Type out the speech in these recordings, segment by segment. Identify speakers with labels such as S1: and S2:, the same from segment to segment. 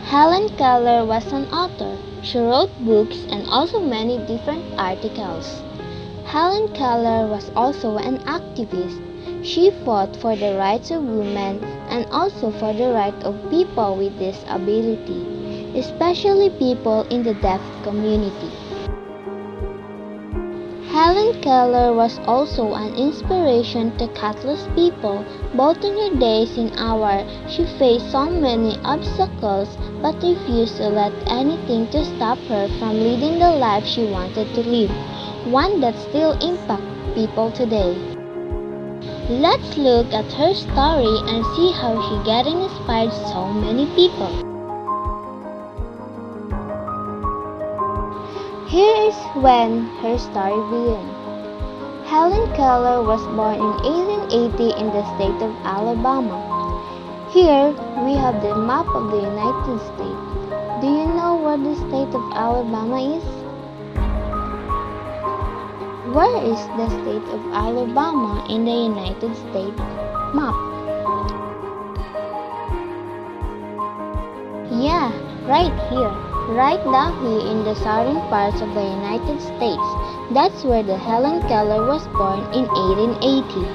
S1: Helen Keller was an author. She wrote books and also many different articles. Helen Keller was also an activist. She fought for the rights of women and also for the right of people with disability, especially people in the deaf community. Helen Keller was also an inspiration to countless people, both in her days and hours. She faced so many obstacles but refused to let anything to stop her from leading the life she wanted to live, one that still impacts people today. Let's look at her story and see how she got and inspired so many people. Here is when her story began. Helen Keller was born in 1880 in the state of Alabama. Here we have the map of the United States. Do you know where the state of Alabama is? Where is the state of Alabama in the United States map? Yeah, right here. Right down here in the southern parts of the United States. That's where the Helen Keller was born in 1880.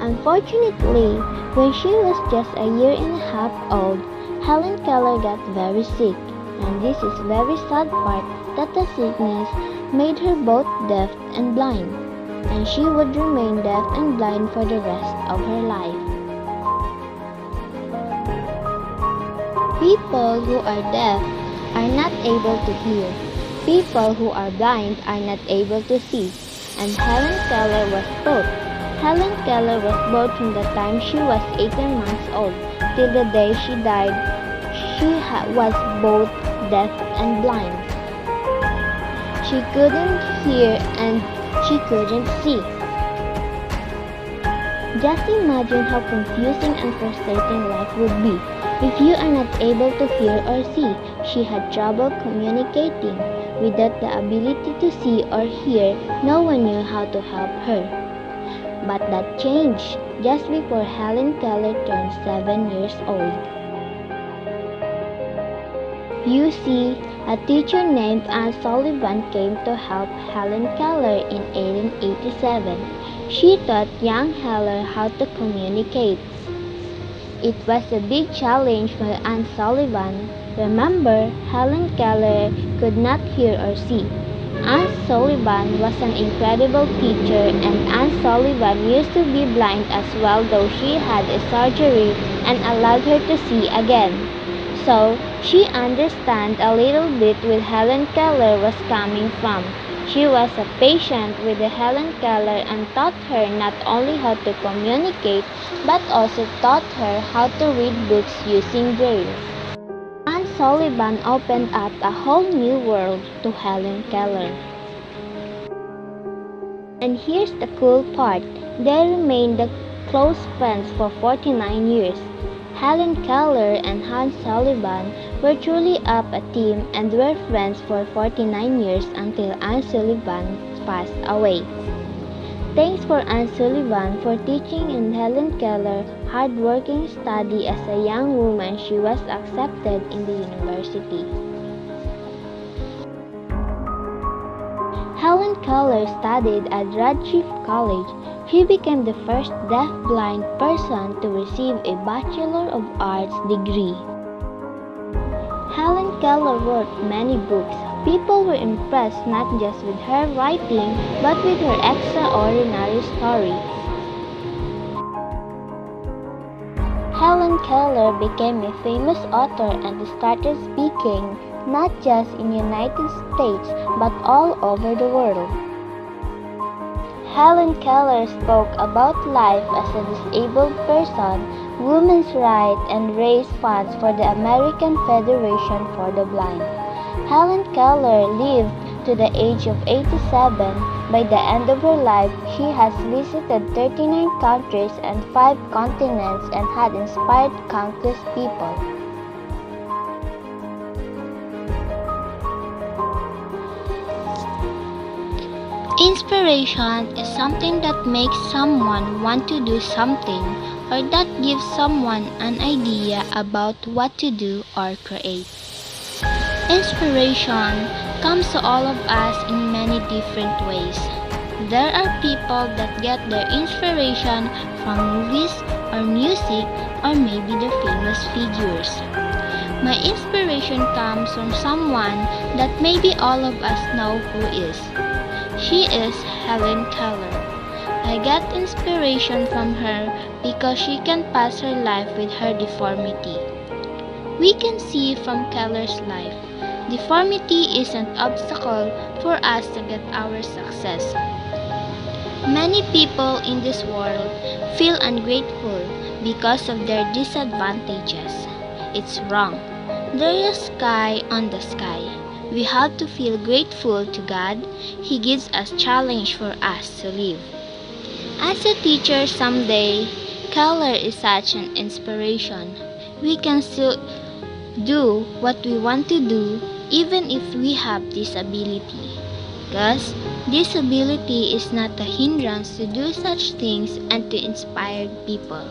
S1: Unfortunately, when she was just a year and a half old, Helen Keller got very sick. And this is very sad part that the sickness made her both deaf and blind. And she would remain deaf and blind for the rest of her life. People who are deaf are not able to hear. People who are blind are not able to see. And Helen Keller was both. Helen Keller was both from the time she was 18 months old till the day she died. She was both deaf and blind. She couldn't hear and she couldn't see. Just imagine how confusing and frustrating life would be if you are not able to hear or see. She had trouble communicating. Without the ability to see or hear, no one knew how to help her. But that changed just before Helen Keller turned 7 years old. You see, a teacher named Anne Sullivan came to help Helen Keller in 1887. She taught young Helen how to communicate. It was a big challenge for Anne Sullivan. Remember, Helen Keller could not hear or see. Anne Sullivan was an incredible teacher, and Anne Sullivan used to be blind as well, though she had a surgery and allowed her to see again. So, she understood a little bit where Helen Keller was coming from. She was a patient with Helen Keller and taught her not only how to communicate, but also taught her how to read books using braille. Anne Sullivan opened up a whole new world to Helen Keller. And here's the cool part. They remained close friends for 49 years. Helen Keller and Anne Sullivan were truly up a team and were friends for 49 years until Anne Sullivan passed away. Thanks for Anne Sullivan for teaching and Helen Keller hard-working study as a young woman. She was accepted in the university. Helen Keller studied at Radcliffe College. She became the first deaf-blind person to receive a Bachelor of Arts degree. Helen Keller wrote many books. People were impressed not just with her writing, but with her extraordinary stories. Helen Keller became a famous author and started speaking not just in the United States, but all over the world. Helen Keller spoke about life as a disabled person, women's rights, and raised funds for the American Federation for the Blind. Helen Keller lived to the age of 87. By the end of her life, she has visited 39 countries and 5 continents and had inspired countless people. Inspiration is something that makes someone want to do something or that gives someone an idea about what to do or create. Inspiration comes to all of us in many different ways. There are people that get their inspiration from movies or music or maybe the famous figures. My inspiration comes from someone that maybe all of us know who is. She is Helen Keller. I get inspiration from her because she can pass her life with her deformity. We can see from Keller's life, deformity is an obstacle for us to get our success. Many people in this world feel ungrateful because of their disadvantages. It's wrong. There is sky on the sky. We have to feel grateful to God. He gives us challenge for us to live. As a teacher someday, Keller is such an inspiration. We can still do what we want to do even if we have disability. Thus, disability is not a hindrance to do such things and to inspire people.